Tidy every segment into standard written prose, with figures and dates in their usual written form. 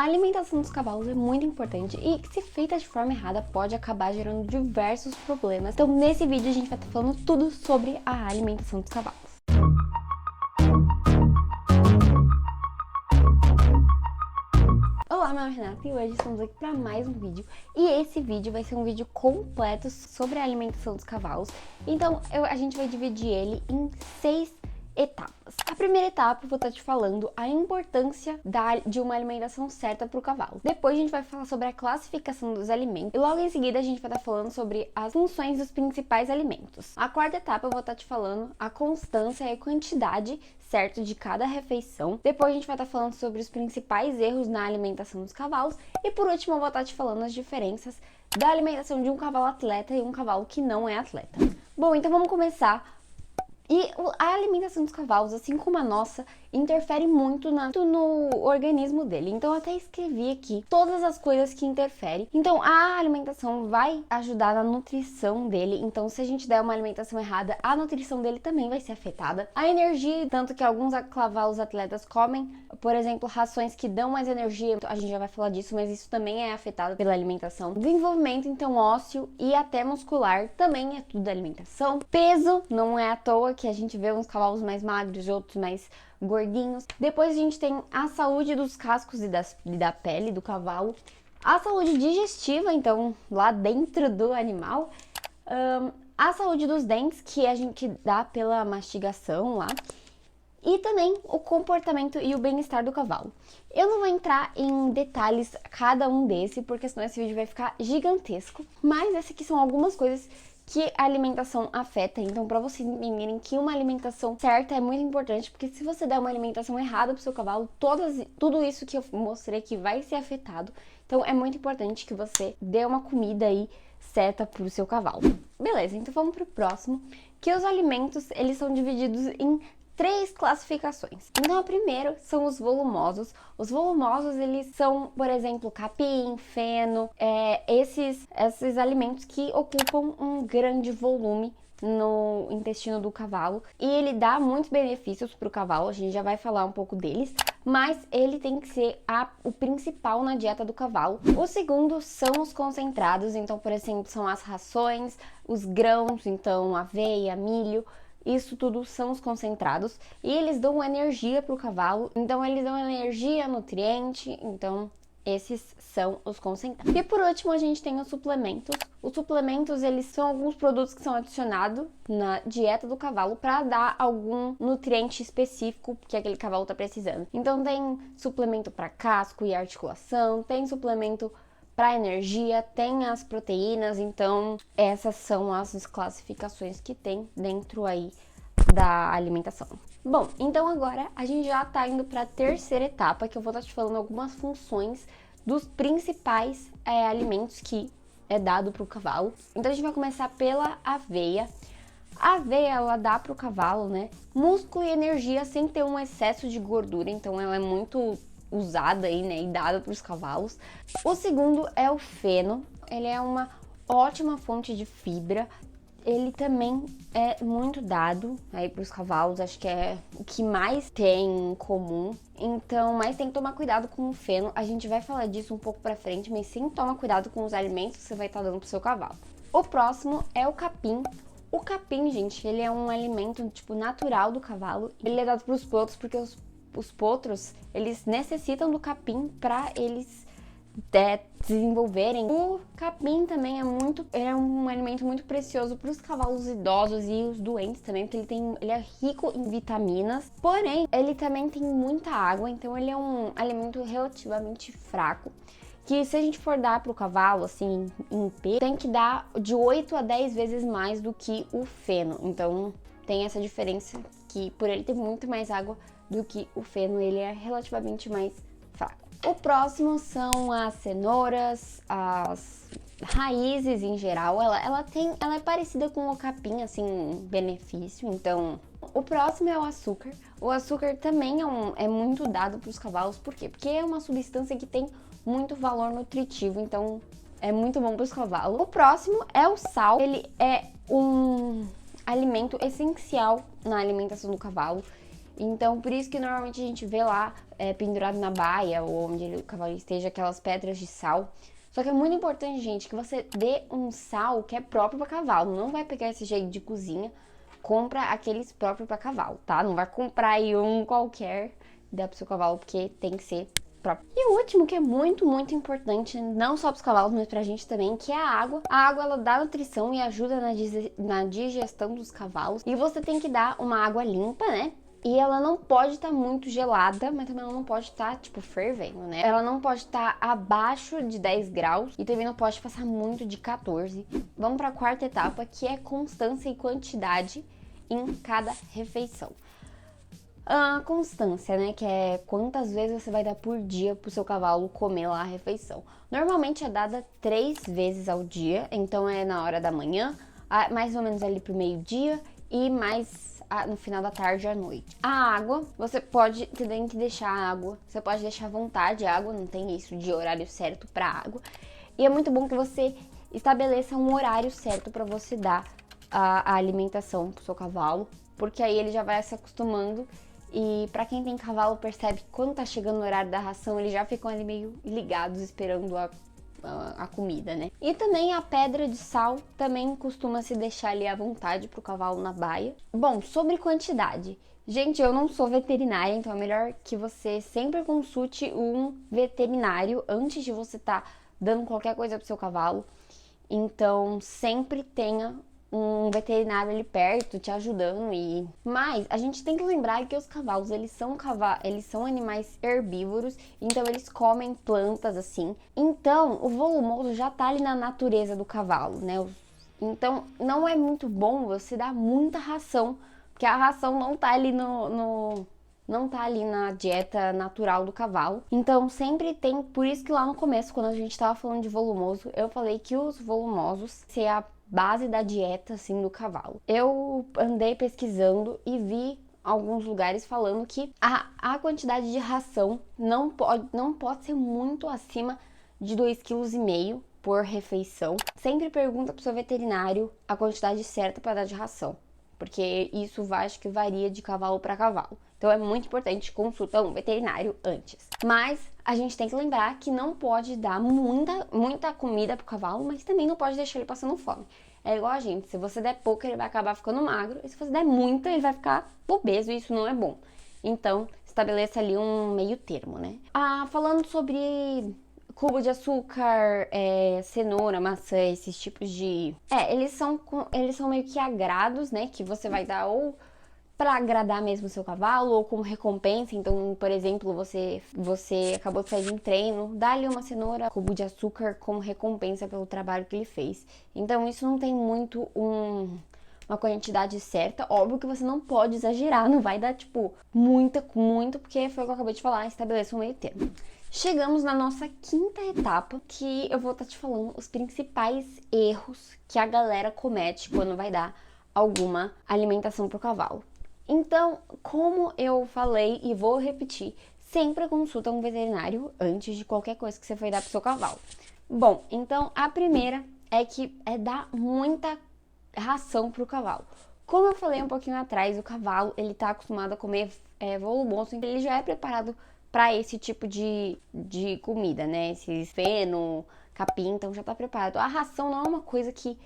A alimentação dos cavalos é muito importante e, se feita de forma errada, pode acabar gerando diversos problemas. Então, nesse vídeo a gente vai estar falando tudo sobre a alimentação dos cavalos. Olá, meu nome é Renata e hoje estamos aqui para mais um vídeo. E esse vídeo vai ser um vídeo completo sobre a alimentação dos cavalos. Então, a gente vai dividir ele em 6 etapas. A primeira etapa eu vou estar te falando a importância de uma alimentação certa para o cavalo. Depois a gente vai falar sobre a classificação dos alimentos e logo em seguida a gente vai estar falando sobre as funções dos principais alimentos. A quarta etapa eu vou estar te falando a constância e a quantidade certo de cada refeição. Depois a gente vai estar falando sobre os principais erros na alimentação dos cavalos e por último eu vou estar te falando as diferenças da alimentação de um cavalo atleta e um cavalo que não é atleta. Bom, então vamos começar. E a alimentação dos cavalos, assim como a nossa, interfere muito no organismo dele. Então eu até escrevi aqui todas as coisas que interferem. Então a alimentação vai ajudar na nutrição dele. Então se a gente der uma alimentação errada, a nutrição dele também vai ser afetada. A energia, tanto que alguns cavalos atletas comem, por exemplo, rações que dão mais energia. A gente já vai falar disso, mas isso também é afetado pela alimentação. Desenvolvimento, então, ósseo e até muscular também é tudo da alimentação. Peso, não é à toa que a gente vê uns cavalos mais magros e outros mais gordinhos. Depois a gente tem a saúde dos cascos e da pele do cavalo. A saúde digestiva, então, lá dentro do animal. A saúde dos dentes, que a gente dá pela mastigação lá. E também o comportamento e o bem-estar do cavalo. Eu não vou entrar em detalhes cada um desse, porque senão esse vídeo vai ficar gigantesco. Mas essas aqui são algumas coisas que a alimentação afeta. Então, para vocês entenderem que uma alimentação certa é muito importante, porque se você der uma alimentação errada pro seu cavalo, tudo isso que eu mostrei aqui vai ser afetado. Então, é muito importante que você dê uma comida aí certa pro seu cavalo. Beleza, então vamos pro próximo, que os alimentos, eles são divididos em 3 classificações. Então, a primeira são os volumosos. Os volumosos, eles são, por exemplo, capim, feno, esses alimentos que ocupam um grande volume no intestino do cavalo. E ele dá muitos benefícios para o cavalo, a gente já vai falar um pouco deles, mas ele tem que ser o principal na dieta do cavalo. O segundo são os concentrados, então, por exemplo, são as rações, os grãos, então aveia, milho. Isso tudo são os concentrados e eles dão energia para o cavalo, então eles dão energia, nutriente, então esses são os concentrados. E por último a gente tem os suplementos. Os suplementos, eles são alguns produtos que são adicionados na dieta do cavalo para dar algum nutriente específico que aquele cavalo está precisando. Então tem suplemento para casco e articulação, tem suplemento para energia, tem as proteínas, então essas são as classificações que tem dentro aí da alimentação. Bom, então agora a gente já tá indo para a terceira etapa, que eu vou estar te falando algumas funções dos principais alimentos que é dado para o cavalo. Então a gente vai começar pela aveia. A aveia, ela dá para o cavalo, né, músculo e energia sem ter um excesso de gordura, então ela é muito usada aí, né, e dada para os cavalos. O segundo é o feno. Ele é uma ótima fonte de fibra. Ele também é muito dado aí para os cavalos, acho que é o que mais tem em comum. Então, mas tem que tomar cuidado com o feno. A gente vai falar disso um pouco para frente, mas sim, toma cuidado com os alimentos que você vai estar dando pro seu cavalo. O próximo é o capim. O capim, gente, ele é um alimento tipo natural do cavalo. Ele é dado para os potros porque os potros, eles necessitam do capim para eles desenvolverem. O capim também é um alimento muito precioso para os cavalos idosos e os doentes também, porque ele é rico em vitaminas, porém ele também tem muita água, então ele é um alimento relativamente fraco, que se a gente for dar para o cavalo, assim, em peso, tem que dar de 8 a 10 vezes mais do que o feno. Então tem essa diferença, que por ele ter muito mais água do que o feno, ele é relativamente mais fraco. O próximo são as cenouras, as raízes em geral. Ela é parecida com o capim, assim, benefício. Então, o próximo é o açúcar. O açúcar também é muito dado para os cavalos. Por quê? Porque é uma substância que tem muito valor nutritivo, então é muito bom para os cavalos. O próximo é o sal. Ele é um alimento essencial na alimentação do cavalo. Então, por isso que normalmente a gente vê lá pendurado na baia ou onde o cavalo esteja, aquelas pedras de sal. Só que é muito importante, gente, que você dê um sal que é próprio para cavalo. Não vai pegar esse jeito de cozinha, compra aqueles próprios para cavalo, tá? Não vai comprar aí um qualquer e dar pro seu cavalo, porque tem que ser próprio. E o último, que é muito, muito importante, não só pros cavalos, mas pra gente também, que é a água. A água, ela dá nutrição e ajuda na digestão dos cavalos. E você tem que dar uma água limpa, né? E ela não pode estar muito gelada, mas também ela não pode estar, tipo, fervendo, né? Ela não pode estar abaixo de 10 graus e também não pode passar muito de 14. Vamos para a quarta etapa, que é constância e quantidade em cada refeição. A constância, né, que é quantas vezes você vai dar por dia pro seu cavalo comer lá a refeição. Normalmente é dada 3 vezes ao dia, então é na hora da manhã, mais ou menos ali pro meio-dia e mais no final da tarde à noite. A água, você tem que deixar a água, você pode deixar à vontade a água, não tem isso de horário certo para água. E é muito bom que você estabeleça um horário certo para você dar a alimentação pro seu cavalo, porque aí ele já vai se acostumando. E pra quem tem cavalo, percebe que quando tá chegando o horário da ração, eles já ficam ali meio ligados, esperando a comida, né? E também a pedra de sal também costuma se deixar ali à vontade pro cavalo na baia. Bom, sobre quantidade. Gente, eu não sou veterinária, então é melhor que você sempre consulte um veterinário antes de você tá dando qualquer coisa pro seu cavalo. Então, sempre tenha um veterinário ali perto te ajudando. Mas a gente tem que lembrar que os cavalos, eles são animais herbívoros, então eles comem plantas assim. Então o volumoso já tá ali na natureza do cavalo, né? Então não é muito bom você dar muita ração, porque a ração não tá ali não tá ali na dieta natural do cavalo. Então sempre tem, por isso que lá no começo, quando a gente tava falando de volumoso, eu falei que os volumosos, se a base da dieta, assim, do cavalo. Eu andei pesquisando e vi alguns lugares falando que a quantidade de ração não pode ser muito acima de 2,5 kg por refeição. Sempre pergunta pro seu veterinário a quantidade certa para dar de ração, porque isso acho que varia de cavalo para cavalo. Então é muito importante consultar um veterinário antes. Mas a gente tem que lembrar que não pode dar muita comida pro cavalo, mas também não pode deixar ele passando fome. É igual a gente, se você der pouco, ele vai acabar ficando magro, e se você der muita, ele vai ficar obeso, e isso não é bom. Então, estabeleça ali um meio termo, né? Falando sobre cubo de açúcar, cenoura, maçã, esses tipos de... eles são meio que agrados, né? Que você vai dar ou para agradar mesmo o seu cavalo ou como recompensa. Então, por exemplo, você acabou de sair de um treino, dá-lhe uma cenoura, cubo de açúcar como recompensa pelo trabalho que ele fez. Então, isso não tem muito uma quantidade certa. Óbvio que você não pode exagerar, não vai dar, tipo, muito, porque foi o que eu acabei de falar, estabeleça um meio termo. Chegamos na nossa quinta etapa, que eu vou estar te falando os principais erros que a galera comete quando vai dar alguma alimentação pro cavalo. Então, como eu falei e vou repetir, sempre consulta um veterinário antes de qualquer coisa que você for dar pro seu cavalo. Bom, então a primeira é dar muita ração pro cavalo. Como eu falei um pouquinho atrás, o cavalo, ele tá acostumado a comer volumoso, então ele já é preparado para esse tipo de comida, né? Esse feno, capim, então já tá preparado. A ração não é uma coisa que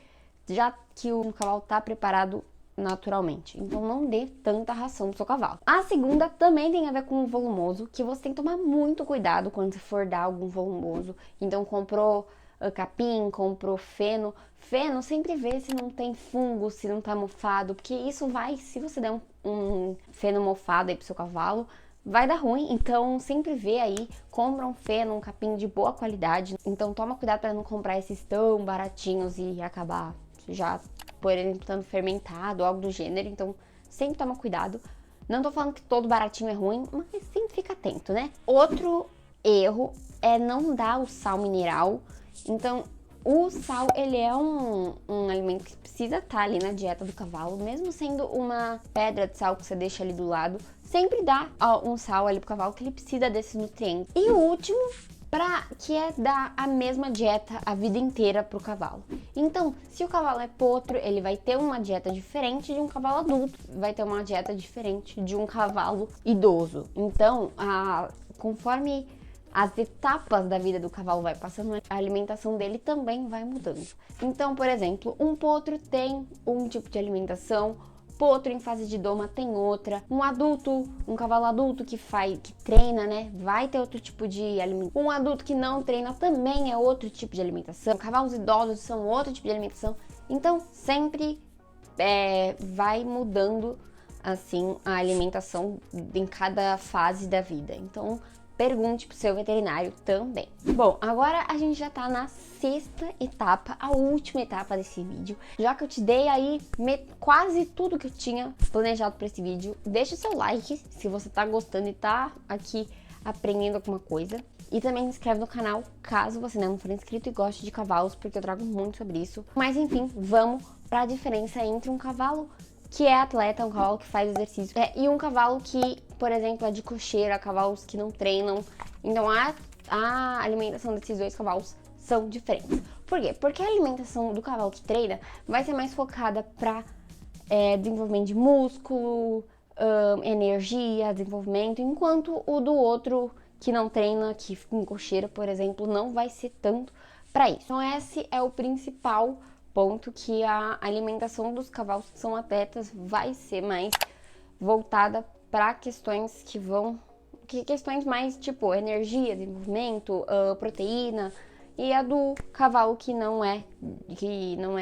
o cavalo tá preparado naturalmente. Então não dê tanta ração pro seu cavalo. A segunda também tem a ver com o volumoso, que você tem que tomar muito cuidado quando você for dar algum volumoso. Então comprou capim, comprou feno. Feno, sempre vê se não tem fungo, se não tá mofado, porque isso se você der um feno mofado aí pro seu cavalo, vai dar ruim. Então sempre vê aí, compra um feno, um capim de boa qualidade. Então toma cuidado para não comprar esses tão baratinhos e acabar já, por exemplo, estando fermentado ou algo do gênero. Então sempre toma cuidado. Não tô falando que todo baratinho é ruim, mas sempre fica atento, né? Outro erro é não dar o sal mineral. Então o sal, ele é um alimento que precisa estar ali na dieta do cavalo, mesmo sendo uma pedra de sal que você deixa ali do lado. Sempre dá um sal ali pro cavalo, que ele precisa desses nutrientes. E o último que é dar a mesma dieta a vida inteira pro cavalo. Então, se o cavalo é potro, ele vai ter uma dieta diferente de um cavalo adulto, vai ter uma dieta diferente de um cavalo idoso. Então, conforme as etapas da vida do cavalo vai passando, a alimentação dele também vai mudando. Então, por exemplo, um potro tem um tipo de alimentação, potro em fase de doma tem outra. Um cavalo adulto que treina, né, vai ter outro tipo de alimentação. Um adulto que não treina também é outro tipo de alimentação. Cavalos idosos são outro tipo de alimentação. Então, sempre vai mudando, assim, a alimentação em cada fase da vida. Então, pergunte pro seu veterinário também. Bom, agora a gente já tá na sexta etapa, a última etapa desse vídeo. Já que eu te dei aí quase tudo que eu tinha planejado para esse vídeo, deixa o seu like se você tá gostando e tá aqui aprendendo alguma coisa. E também se inscreve no canal caso você não for inscrito e goste de cavalos, porque eu trago muito sobre isso. Mas enfim, vamos para a diferença entre um cavalo que é atleta, um cavalo que faz exercício, e um cavalo que, por exemplo, é de cocheira, cavalos que não treinam. Então a alimentação desses dois cavalos são diferentes. Por quê? Porque a alimentação do cavalo que treina vai ser mais focada para desenvolvimento de músculo, energia, desenvolvimento, enquanto o do outro que não treina, que fica em cocheira, por exemplo, não vai ser tanto para isso. Então esse é o principal ponto, que a alimentação dos cavalos que são atletas vai ser mais voltada para questões questões mais tipo energia, desenvolvimento, proteína, e a do cavalo que não é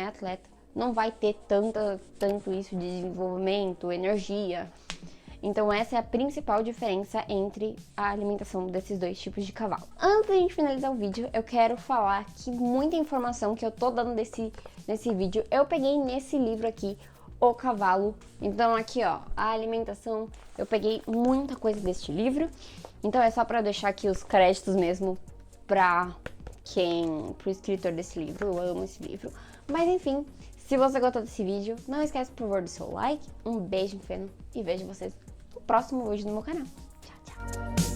atleta não vai ter tanto isso de desenvolvimento, energia. Então essa é a principal diferença entre a alimentação desses dois tipos de cavalo. Antes de a gente finalizar o vídeo, eu quero falar que muita informação que eu tô dando nesse vídeo, eu peguei nesse livro aqui, O Cavalo. Então aqui, ó, a alimentação, eu peguei muita coisa deste livro. Então é só pra deixar aqui os créditos mesmo pro escritor desse livro. Eu amo esse livro. Mas enfim, se você gostou desse vídeo, não esquece, por favor, do seu like. Um beijo, feno, e vejo vocês no próximo vídeo do meu canal. Tchau, tchau!